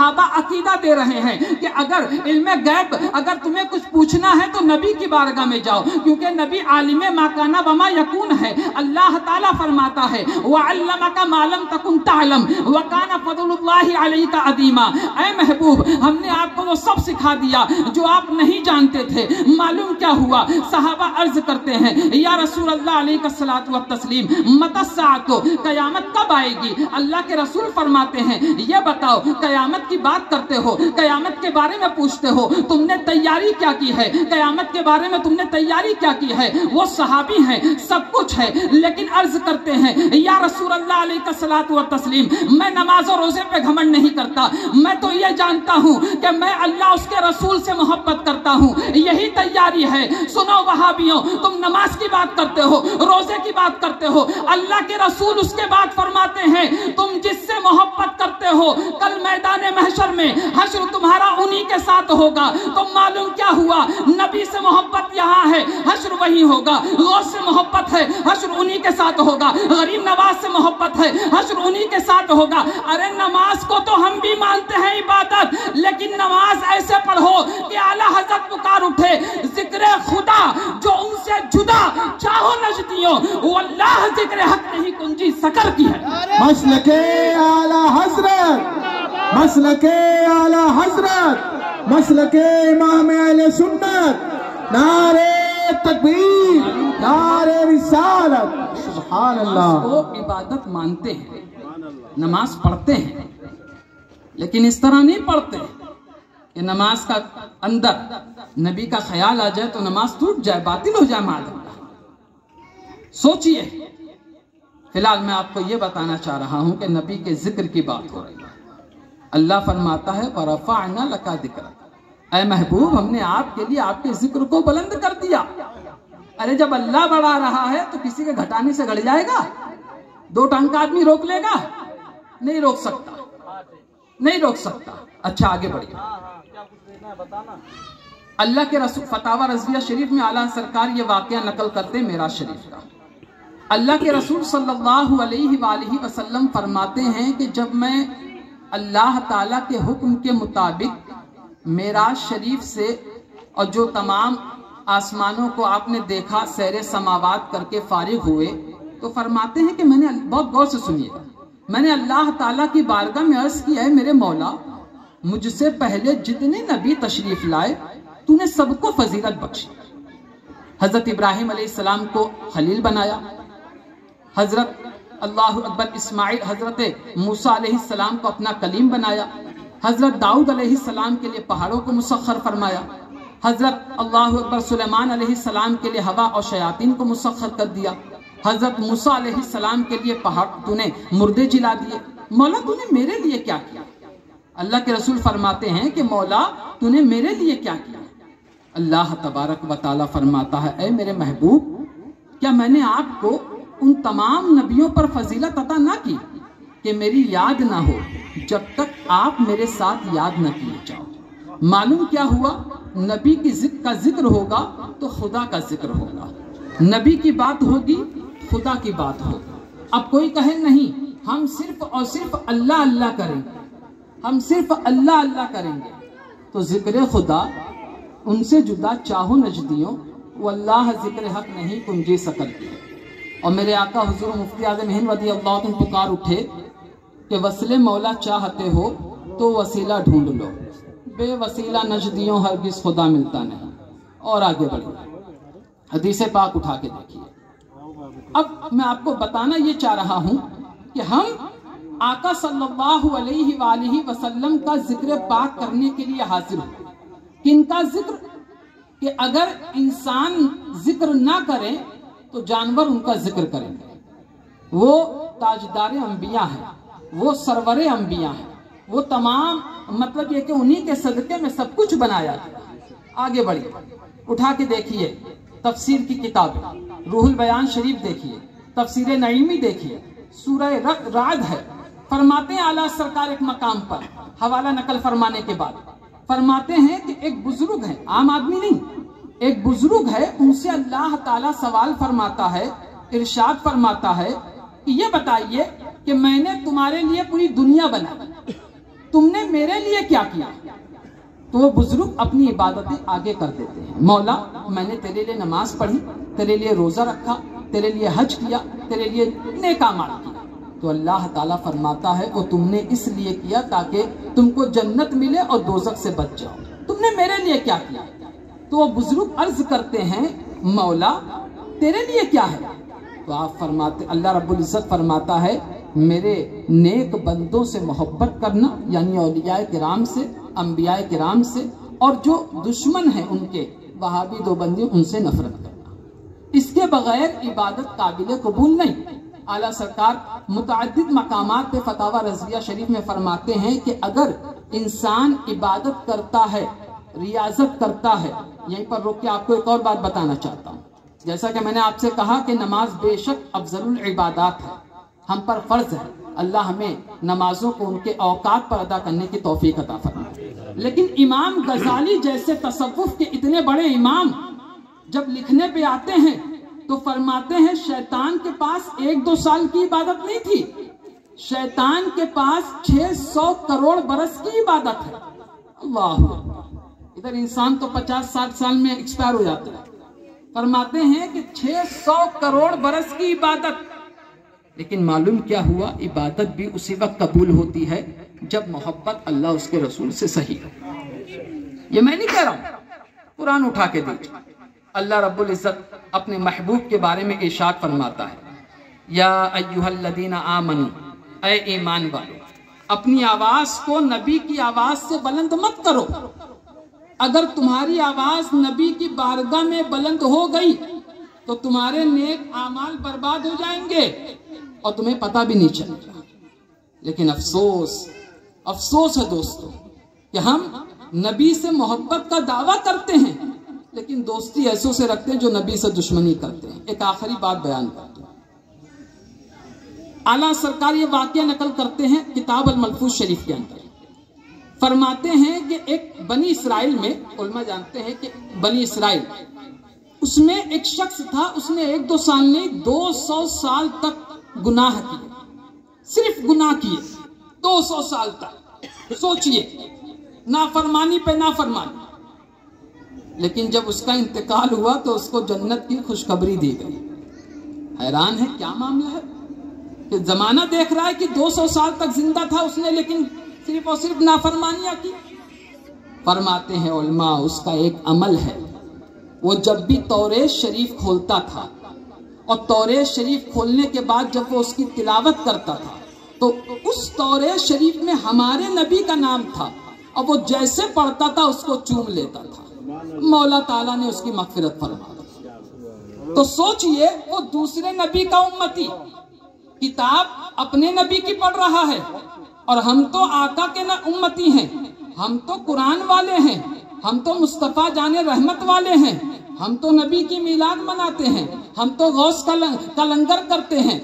صحابہ عقیدہ دے رہے ہیں کہ اگر علم غیب اگر تمہیں کچھ پوچھنا ہے تو نبی کی بارگاہ میں جاؤ، کیونکہ نبی عالم ما کان وما یکون ہے۔ اللہ تعالیٰ فرماتا ہے وَعَلَّمَكَ مَا لَمْ تَكُنْ تَعْلَمْ وَكَانَ فَضْلُ اللَّهِ عَلَيْكَ عَظِيمًا۔ اے محبوب، ہم نے آپ کو وہ سب سکھا دیا جو آپ نہیں جانتے تھے۔ معلوم کیا ہوا؟ صحابہ عرض کرتے ہیں یا رسول اللہ علیہ الصلوۃ والتسلیم متی الساعۃ، قیامت کب آئے گی؟ اللہ کے رسول فرماتے ہیں یہ بتاؤ، قیامت کی بات کرتے ہو، قیامت کے بارے میں پوچھتے ہو، تم نے تیاری کیا کی ہے؟ قیامت کے بارے میں تم نے تیاری کیا کی ہے؟ وہ صحابی ہیں، سب کچھ ہے، لیکن عرض کرتے ہیں یا رسول اللہ علیہ الصلوۃ والتسلیم میں نماز و روزے پہ گھمنڈ نہیں کرتا، میں تو یہ جانتا ہوں کہ میں اللہ اس کے رسول سے محبت کرتا ہوں، یہی تیاری ہے۔ سنو وہابیوں، تم نماز کی بات کرتے ہو، روزے کی بات کرتے ہو، اللہ کے رسول اس کے بعد فرماتے ہیں تم جس سے محبت کرتے ہو کل میدان محشر میں حشر تمہارا انہی کے ساتھ ہوگا۔ تو معلوم کیا ہوا؟ نبی سے محبت یہاں ہے، حشر وہی ہوگا۔ غوث سے محبت ہے، حشر انہی کے ساتھ ہوگا۔ غریب نواز سے محبت ہے، حشر انہی کے ساتھ ہوگا۔ ارے نماز کو تو ہم بھی مانتے ہیں عبادت، لیکن نماز ایسے پڑھو کہ اعلیٰ حضرت پکار اٹھے ذکر خدا جو ان سے جدا چاہو نجدیوں واللہ ذکر حق نہیں کنجی سکر کی ہے۔ مسلک اعلیٰ حضرت، مسلک اعلیٰ حضرت، مسلک امام اہل سنت، نعرہ تکبیر، نعرہ رسالت، سبحان اللہ۔ وہ عبادت مانتے ہیں، نماز پڑھتے ہیں، لیکن اس طرح نہیں پڑھتے کہ نماز کا اندر نبی کا خیال آ جائے تو نماز ٹوٹ جائے، باطل ہو جائے معاذ اللہ۔ سوچئے، فی الحال میں آپ کو یہ بتانا چاہ رہا ہوں کہ نبی کے ذکر کی بات ہو رہی ہے۔ اللہ فرماتا ہے وَرَفَعْنَا لَكَ ذِكْرَكَ، اے محبوب ہم نے آپ کے لیے آپ کے ذکر کو بلند کر دیا۔ ارے جب اللہ بڑھا رہا ہے تو کسی کے گھٹانے سے گھڑ جائے گا؟ دو ٹانگ کا آدمی روک لے گا؟ نہیں روک سکتا، نہیں روک سکتا۔ اچھا آگے بڑھیے۔ اللہ کے رسول فتاوی رضویہ شریف میں اعلیٰ سرکار یہ واقعہ نقل کرتے ہیں معراج شریف کا۔ اللہ کے رسول صلی اللہ علیہ وآلہ وسلم فرماتے ہیں کہ جب میں اللہ تعالیٰ کے حکم کے مطابق معراج شریف سے اور جو تمام آسمانوں کو آپ نے دیکھا سیر سماوات کر کے فارغ ہوئے تو فرماتے ہیں کہ میں نے بہت غور سے سنیے گا، میں نے اللہ تعالیٰ کی بارگاہ میں عرض کیا ہے میرے مولا مجھ سے پہلے جتنے نبی تشریف لائے تو نے سب کو فضیلت بخشی۔ حضرت ابراہیم علیہ السلام کو خلیل بنایا، حضرت اللہ اکبر اسماعیل حضرت موسیٰ علیہ السلام کو اپنا کلیم بنایا، حضرت داؤد علیہ السلام کے لیے پہاڑوں کو مسخر فرمایا، حضرت اللہ اکبر سلیمان علیہ السلام کے لیے ہوا اور شیاطین کو مسخر کر دیا، حضرت موسیٰ علیہ السلام کے لیے پہاڑ تو نے مردے جلا دیے۔ مولا تو نے میرے لیے کیا کیا؟ اللہ کے رسول فرماتے ہیں کہ مولا تو نے میرے لیے کیا کیا؟ اللہ تبارک و تعالیٰ فرماتا ہے اے میرے محبوب کیا میں نے آپ کو ان تمام نبیوں پر فضیلت عطا نہ کی کہ میری یاد نہ ہو جب تک آپ میرے ساتھ یاد نہ کیے جاؤ۔ معلوم کیا ہوا؟ نبی کی کا ذکر ہوگا تو خدا کا ذکر ہوگا، نبی کی بات ہوگی خدا کی بات ہوگی۔ اب کوئی کہے نہیں ہم صرف اور صرف اللہ اللہ کریں گے، ہم صرف اللہ اللہ کریں گے، تو ذکر خدا ان سے جدا چاہو نجدیوں واللہ ذکر حق نہیں کنجی سکل کی۔ اور میرے آقا حضور مفتی اعظم ہند رضی اللہ عنہ پکار اٹھے کہ وصل مولا چاہتے ہو تو وسیلہ ڈھونڈ لو، بے وسیلہ نجدیوں ہرگز خدا ملتا نہیں۔ اور آگے بڑھیں، حدیث پاک اٹھا کے دیکھیے۔ اب میں آپ کو بتانا یہ چاہ رہا ہوں کہ ہم آقا صلی اللہ علیہ وآلہ وسلم کا ذکر پاک کرنے کے لیے حاضر ہیں۔ کن کا ذکر؟ کہ اگر انسان ذکر نہ کرے تو جانور ان کا ذکر کریں گے۔ وہ تاجدار انبیاء ہیں، وہ سرور انبیاء ہیں، وہ تمام مطلب یہ کہ انہی کے صدقے میں سب کچھ بنایا گیا۔ آگے بڑھیے، اٹھا کے دیکھیے تفسیر کی کتاب روح البیان شریف دیکھیے، تفسیر نعیمی دیکھیے، سورہ رعد ہے۔ فرماتے ہیں اعلیٰ سرکار ایک مقام پر حوالہ نقل فرمانے کے بعد فرماتے ہیں کہ ایک بزرگ ہے، عام آدمی نہیں، ایک بزرگ ہے، ان سے اللہ تعالیٰ سوال فرماتا ہے، ارشاد فرماتا ہے کہ یہ بتائیے کہ میں نے تمہارے لیے پوری دنیا بنائی، تم نے میرے لیے کیا کیا؟ تو وہ بزرگ اپنی عبادتیں آگے کر دیتے ہیں. مولا میں نے تیرے لیے نماز پڑھی، تیرے لیے روزہ رکھا، تیرے لیے حج کیا، تیرے لیے نیک اعمال کیا. تو اللہ تعالیٰ فرماتا ہے وہ تم نے اس لیے کیا تاکہ تم کو جنت ملے اور دوزخ سے بچ جاؤ. تم نے میرے لیے کیا کیا؟ تو وہ بزرگ عرض کرتے ہیں مولا تیرے لیے کیا ہے؟ تو آپ فرماتے، اللہ رب العزت فرماتا ہے میرے نیک بندوں سے محبت کرنا، یعنی اولیاء کرام سے، انبیاء کرام سے، اور جو دشمن ہیں ان کے وہابی دیوبندی ان سے نفرت کرنا. اس کے بغیر عبادت قابل قبول نہیں. اعلیٰ سرکار متعدد مقامات پہ فتاوی رضویہ شریف میں فرماتے ہیں کہ اگر انسان عبادت کرتا ہے، ریاضت کرتا ہے، یہیں پر روک کے آپ کو ایک اور بات بتانا چاہتا ہوں. جیسا کہ میں نے آپ سے کہا کہ نماز بے شک افضل العبادات ہے، ہم پر فرض ہے. اللہ ہمیں نمازوں کو ان کے اوقات پر ادا کرنے کی توفیق عطا فرمائے. لیکن امام غزالی جیسے تصوف کے اتنے بڑے امام جب لکھنے پہ آتے ہیں تو فرماتے ہیں شیطان کے پاس 1-2 سال کی عبادت نہیں تھی، شیطان کے پاس 600 کروڑ برس کی عبادت ہے. اللہ، ادھر انسان تو 50-60 سال میں ایکسپائر ہو جاتا ہے. فرماتے ہیں کہ 600 کروڑ برس کی عبادت. لیکن معلوم کیا ہوا؟ عبادت بھی اسی وقت قبول ہوتی ہے جب محبت اللہ اس کے رسول سے صحیح ہو. یہ میں نہیں کہہ رہا ہوں، قرآن اٹھا کے دیکھیں. اللہ رب العزت اپنے محبوب کے بارے میں ارشاد فرماتا ہے یا ایھا الذین آمنوا، اے ایمان والو اپنی آواز کو نبی کی آواز سے بلند مت کرو. اگر تمہاری آواز نبی کی بارگاہ میں بلند ہو گئی تو تمہارے نیک اعمال برباد ہو جائیں گے اور تمہیں پتہ بھی نہیں چلے گا. لیکن افسوس ہے دوستو کہ ہم نبی سے محبت کا دعویٰ کرتے ہیں لیکن دوستی ایسوں سے رکھتے ہیں جو نبی سے دشمنی کرتے ہیں. ایک آخری بات بیان کرتا ہوں. اعلیٰ سرکار یہ واقعہ نقل کرتے ہیں کتاب الملفوظ شریف کے اندر. فرماتے ہیں کہ ایک بنی اسرائیل میں، علماء جانتے ہیں کہ بنی اسرائیل اس میں ایک شخص تھا، اس نے 1-2 سال نہیں 200 سال تک گناہ کیے، صرف گناہ کیے 200 سال تک. سوچئے نافرمانی پہ نافرمانی. لیکن جب اس کا انتقال ہوا تو اس کو جنت کی خوشخبری دی گئی. حیران ہے کیا معاملہ ہے کہ زمانہ دیکھ رہا ہے کہ 200 سال تک زندہ تھا اس نے لیکن صرف اور صرف نافرمانیاں کی. فرماتے ہیں علماء اس کا ایک عمل ہے، وہ جب بھی توریت شریف کھولتا تھا اور توریت شریف کھولنے کے بعد جب وہ اس کی تلاوت کرتا تھا تو اس توریت شریف میں ہمارے نبی کا نام تھا اور وہ جیسے پڑھتا تھا اس کو چوم لیتا تھا. مولا تعالیٰ نے اس کی مغفرت فرما دی. تو سوچئے وہ دوسرے نبی کا امتی کتاب اپنے نبی کی پڑھ رہا ہے اور ہم تو آقا کے امتی ہیں، ہم تو قرآن والے ہیں، ہم تو مصطفیٰ جان رحمت والے ہیں، ہم تو نبی کی میلاد مناتے ہیں، ہم تو غوث کا لنگر کرتے ہیں.